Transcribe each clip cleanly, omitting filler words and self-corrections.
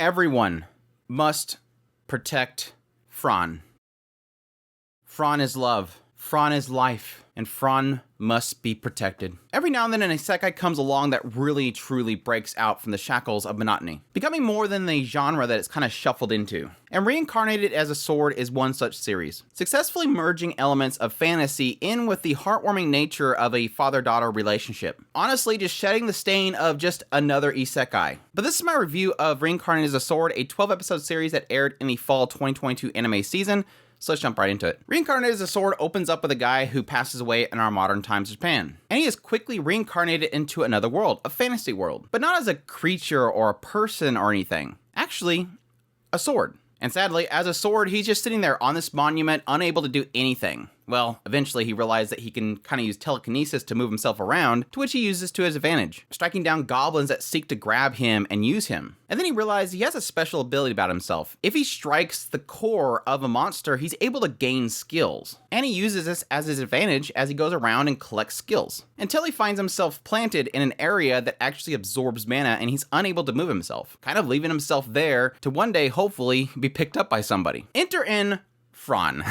Everyone must protect Fran. Fran is love. Fran is life. And Fran must be protected. Every now and then an isekai comes along that really truly breaks out from the shackles of monotony, becoming more than the genre that it's kind of shuffled into. And Reincarnated as a Sword is one such series, successfully merging elements of fantasy in with the heartwarming nature of a father-daughter relationship. Honestly, just shedding the stain of just another isekai. But this is my review of Reincarnated as a Sword, a 12-episode series that aired in the fall 2022 anime season. So let's jump right into it. Reincarnated as a Sword opens up with a guy who passes away in our modern times Japan. And he is quickly reincarnated into another world, a fantasy world. But not as a creature or a person or anything. Actually, a sword. And sadly, as a sword, he's just sitting there on this monument, unable to do anything. Well, eventually he realized that he can kind of use telekinesis to move himself around, to which he uses to his advantage, striking down goblins that seek to grab him and use him. And then he realized he has a special ability about himself. If he strikes the core of a monster, he's able to gain skills. And he uses this as his advantage as he goes around and collects skills, until he finds himself planted in an area that actually absorbs mana and he's unable to move himself, kind of leaving himself there to one day hopefully be picked up by somebody. Enter in Fran.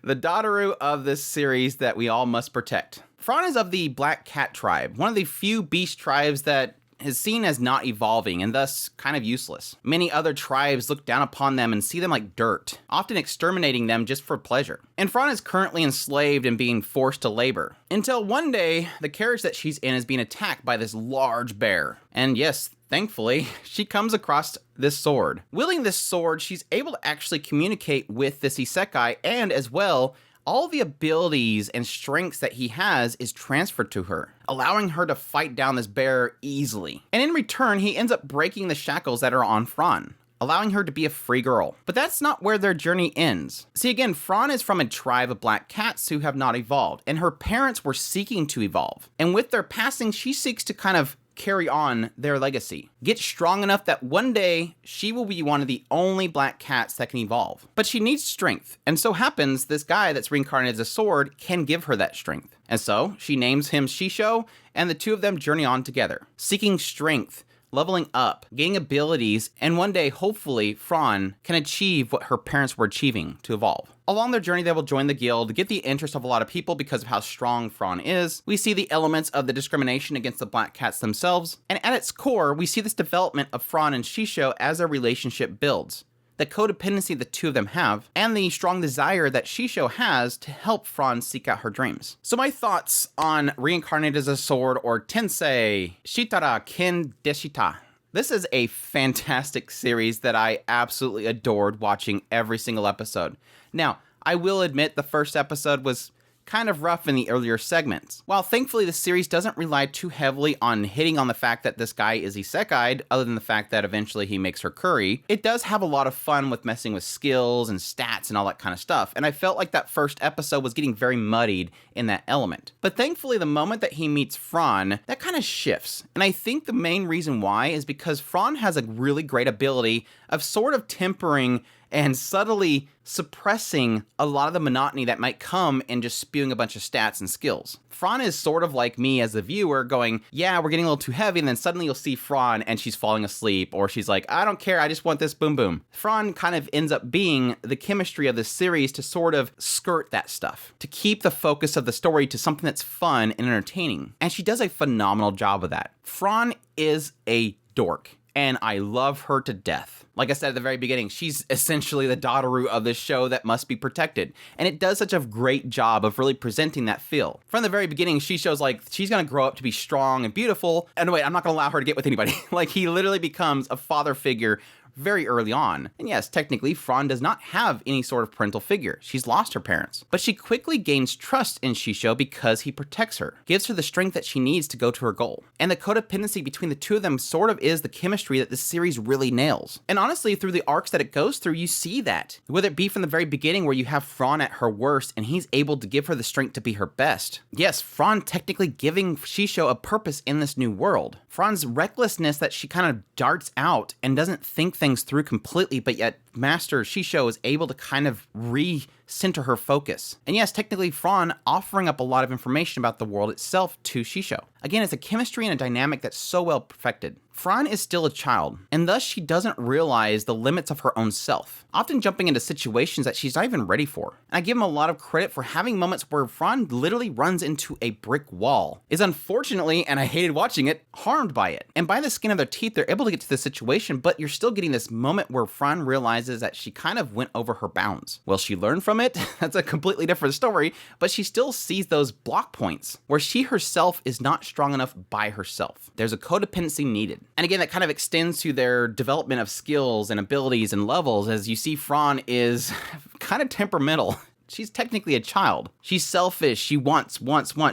The Dotaru of this series that we all must protect. Fran is of the Black Cat tribe, one of the few beast tribes that is seen as not evolving and thus kind of useless. Many other tribes look down upon them and see them like dirt, often exterminating them just for pleasure. And Fran is currently enslaved and being forced to labor, until one day the carriage that she's in is being attacked by this large bear. And yes, thankfully, she comes across this sword. Wielding this sword, she's able to actually communicate with this isekai, and as well, all the abilities and strengths that he has is transferred to her, allowing her to fight down this bear easily. And in return, he ends up breaking the shackles that are on Fran, allowing her to be a free girl. But that's not where their journey ends. See, again, Fran is from a tribe of black cats who have not evolved, and her parents were seeking to evolve. And with their passing, she seeks to kind of carry on their legacy. Get strong enough that one day she will be one of the only black cats that can evolve. But she needs strength, and so happens this guy that's reincarnated as a sword can give her that strength. And so she names him Shisho, and the two of them journey on together, seeking strength, leveling up, gaining abilities, and one day, hopefully, Fran can achieve what her parents were achieving to evolve. Along their journey, they will join the guild, get the interest of a lot of people because of how strong Fran is. We see the elements of the discrimination against the black cats themselves, and at its core, we see this development of Fran and Shisho as their relationship builds, the codependency the two of them have, and the strong desire that Shisho has to help Fran seek out her dreams. So my thoughts on Reincarnated as a Sword, or Tensei, shitara, Ken Deshita. This is a fantastic series that I absolutely adored watching every single episode. Now, I will admit the first episode was kind of rough in the earlier segments. While thankfully the series doesn't rely too heavily on hitting on the fact that this guy is isekai'd, other than the fact that eventually he makes her curry, it does have a lot of fun with messing with skills and stats and all that kind of stuff, and I felt like that first episode was getting very muddied in that element. But thankfully the moment that he meets Fran, that kind of shifts, and I think the main reason why is because Fran has a really great ability of sort of tempering and subtly suppressing a lot of the monotony that might come in just spewing a bunch of stats and skills. Fran is sort of like me as a viewer going, yeah, we're getting a little too heavy, and then suddenly you'll see Fran and she's falling asleep, or she's like, I don't care, I just want this boom boom. Fran kind of ends up being the chemistry of this series to sort of skirt that stuff, to keep the focus of the story to something that's fun and entertaining. And she does a phenomenal job of that. Fran is a dork, and I love her to death. Like I said at the very beginning, she's essentially the Dotaru of this show that must be protected. And it does such a great job of really presenting that feel. From the very beginning, she shows like she's gonna grow up to be strong and beautiful. And wait, I'm not gonna allow her to get with anybody. Like, he literally becomes a father figure very early on. And yes, technically, Fran does not have any sort of parental figure. She's lost her parents. But she quickly gains trust in Shisho because he protects her, gives her the strength that she needs to go to her goal. And the codependency between the two of them sort of is the chemistry that this series really nails. And honestly, through the arcs that it goes through, you see that. Whether it be from the very beginning where you have Fran at her worst and he's able to give her the strength to be her best. Yes, Fran technically giving Shisho a purpose in this new world. Fran's recklessness that she kind of darts out and doesn't think things through completely, but yet Master Shisho is able to kind of recenter her focus. And yes, technically Fran offering up a lot of information about the world itself to Shisho. Again, it's a chemistry and a dynamic that's so well perfected. Fran is still a child, and thus she doesn't realize the limits of her own self, often jumping into situations that she's not even ready for. And I give him a lot of credit for having moments where Fran literally runs into a brick wall, is unfortunately, and I hated watching it, harmed by it. And by the skin of their teeth, they're able to get to the situation, but you're still getting this moment where Fran realizes that she kind of went over her bounds. Will she learn from it? That's a completely different story, but she still sees those block points where she herself is not strong enough by herself. There's a codependency needed. And again, that kind of extends to their development of skills and abilities and levels, as you see Fran is kind of temperamental. She's technically a child. She's selfish. She wants.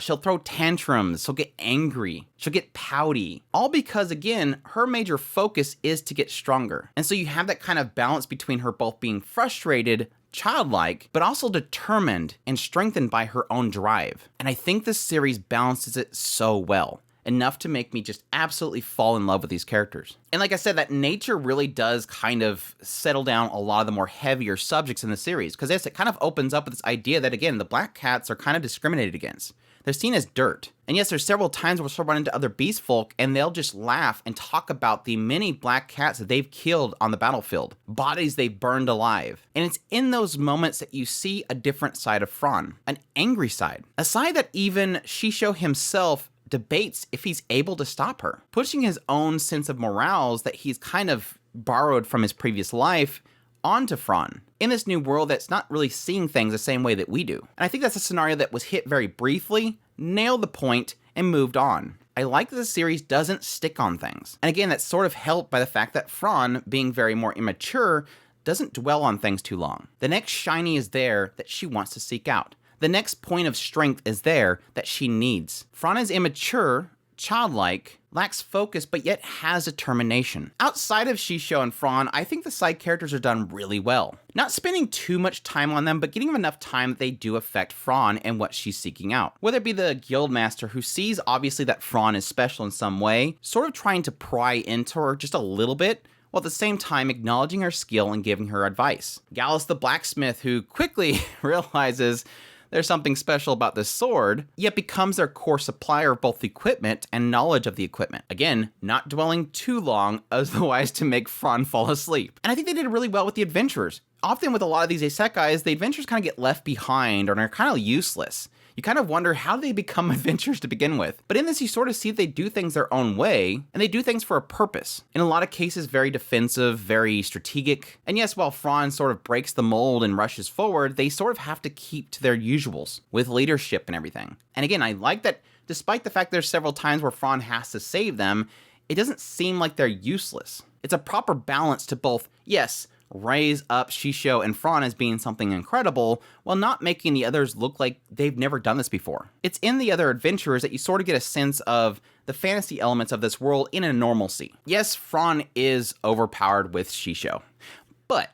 She'll throw tantrums. She'll get angry. She'll get pouty. All because, again, her major focus is to get stronger. And so you have that kind of balance between her both being frustrated, childlike, but also determined and strengthened by her own drive. And I think this series balances it so well. Enough to make me just absolutely fall in love with these characters. And like I said, that nature really does kind of settle down a lot of the more heavier subjects in the series, because it kind of opens up with this idea that, again, the black cats are kind of discriminated against. They're seen as dirt. And yes, there's several times where we'll run into other beast folk and they'll just laugh and talk about the many black cats that they've killed on the battlefield, bodies they've burned alive. And it's in those moments that you see a different side of Fran, an angry side, a side that even Shisho himself debates if he's able to stop her, pushing his own sense of morals that he's kind of borrowed from his previous life onto Fran in this new world that's not really seeing things the same way that we do. And I think that's a scenario that was hit very briefly, nailed the point, and moved on. I like that the series doesn't stick on things. And again, that's sort of helped by the fact that Fran, being very more immature, doesn't dwell on things too long. The next shiny is there that she wants to seek out. The next point of strength is there that she needs. Fran is immature, childlike, lacks focus, but yet has determination. Outside of Shisho and Fran, I think the side characters are done really well. Not spending too much time on them, but getting them enough time that they do affect Fran and what she's seeking out. Whether it be the guildmaster who sees obviously that Fran is special in some way, sort of trying to pry into her just a little bit, while at the same time acknowledging her skill and giving her advice. Gallus the blacksmith, who quickly realizes there's something special about this sword, yet becomes their core supplier of both equipment and knowledge of the equipment. Again, not dwelling too long otherwise to make Fran fall asleep. And I think they did really well with the adventurers. Often with a lot of these isekais, the adventurers kind of get left behind or are kind of useless. You kind of wonder how they become adventurers to begin with. But in this, you sort of see they do things their own way, and they do things for a purpose. In a lot of cases, very defensive, very strategic. And yes, while Fran sort of breaks the mold and rushes forward, they sort of have to keep to their usuals with leadership and everything. And again, I like that despite the fact there's several times where Fran has to save them, it doesn't seem like they're useless. It's a proper balance to both, yes, raise up Shisho and Fran as being something incredible, while not making the others look like they've never done this before. It's in the other adventurers that you sort of get a sense of the fantasy elements of this world in a normalcy. Yes, Fran is overpowered with Shisho, but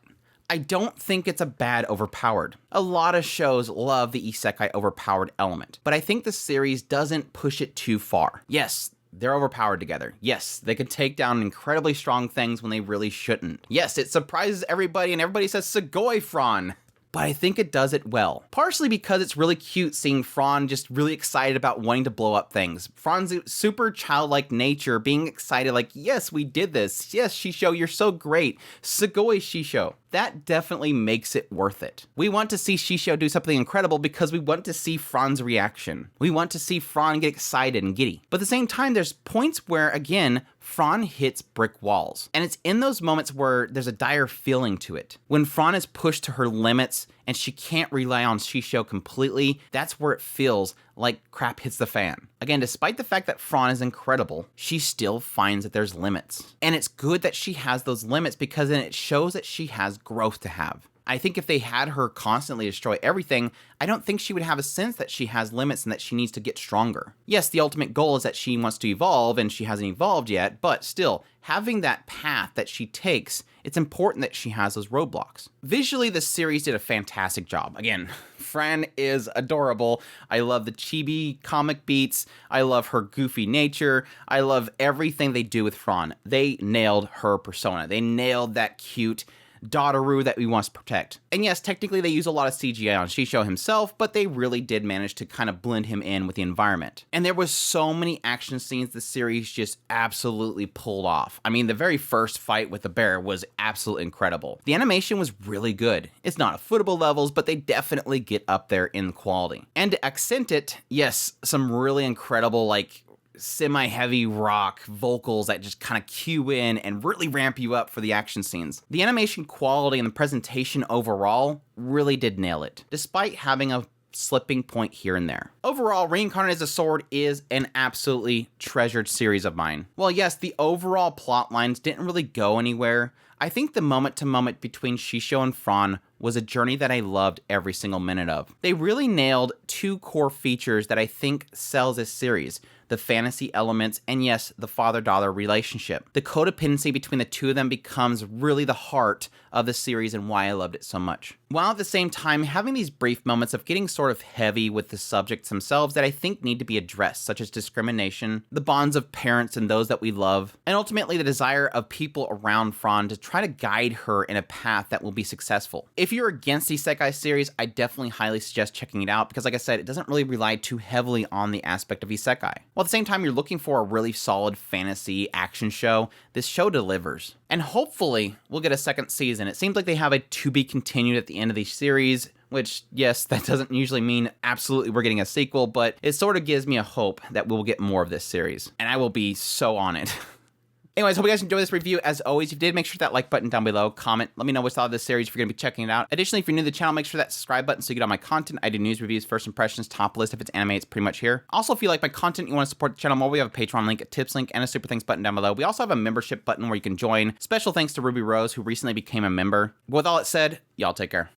I don't think it's a bad overpowered. A lot of shows love the isekai overpowered element, but I think the series doesn't push it too far. Yes, they're overpowered together. Yes, they can take down incredibly strong things when they really shouldn't. Yes, it surprises everybody and everybody says, "Sugoi, Fran." But I think it does it well. Partially because it's really cute seeing Fran just really excited about wanting to blow up things. Fran's super childlike nature being excited like, yes, we did this. Yes, Shisho, you're so great. Sugoi, Shisho. That definitely makes it worth it. We want to see Shisho do something incredible because we want to see Fran's reaction. We want to see Fran get excited and giddy. But at the same time, there's points where, again, Fran hits brick walls. And it's in those moments where there's a dire feeling to it. When Fran is pushed to her limits and she can't rely on Shisho completely, that's where it feels like crap hits the fan. Again, despite the fact that Fran is incredible, she still finds that there's limits. And it's good that she has those limits because then it shows that she has growth to have. I think if they had her constantly destroy everything, I don't think she would have a sense that she has limits and that she needs to get stronger. Yes, the ultimate goal is that she wants to evolve and she hasn't evolved yet, but still, having that path that she takes, it's important that she has those roadblocks. Visually, the series did a fantastic job. Again, Fran is adorable. I love the chibi comic beats. I love her goofy nature. I love everything they do with Fran. They nailed her persona. They nailed that cute, Dadaru that we must protect. And yes, technically they use a lot of CGI on Shisho himself, but they really did manage to kind of blend him in with the environment. And there was so many action scenes the series just absolutely pulled off. I mean, the very first fight with the bear was absolutely incredible. The animation was really good. It's not at footable levels, but they definitely get up there in quality. And to accent it, yes, some really incredible, like, semi-heavy rock vocals that just kind of cue in and really ramp you up for the action scenes. The animation quality and the presentation overall really did nail it, despite having a slipping point here and there. Overall, Reincarnated as a Sword is an absolutely treasured series of mine. While yes, the overall plot lines didn't really go anywhere, I think the moment-to-moment between Shisho and Fran was a journey that I loved every single minute of. They really nailed two core features that I think sells this series: the fantasy elements, and yes, the father-daughter relationship. The codependency between the two of them becomes really the heart of the series and why I loved it so much. While at the same time having these brief moments of getting sort of heavy with the subjects themselves that I think need to be addressed, such as discrimination, the bonds of parents and those that we love, and ultimately the desire of people around Fran to try to guide her in a path that will be successful. If you're against the isekai series, I definitely highly suggest checking it out because, like I said, it doesn't really rely too heavily on the aspect of isekai. While at the same time you're looking for a really solid fantasy action show, this show delivers. And hopefully we'll get a second season. It seems like they have a to be continued at the end of the series, which, yes, that doesn't usually mean absolutely we're getting a sequel, but it sort of gives me a hope that we'll get more of this series. And I will be so on it. Anyways, hope you guys enjoyed this review. As always, if you did, make sure that like button down below, comment, let me know what you thought of this series if you're going to be checking it out. Additionally, if you're new to the channel, make sure that subscribe button so you get all my content. I do news, reviews, first impressions, top list. If it's anime, it's pretty much here. Also, if you like my content, you want to support the channel more, we have a Patreon link, a tips link, and a super thanks button down below. We also have a membership button where you can join. Special thanks to Ruby Rose, who recently became a member. With all that said, y'all take care.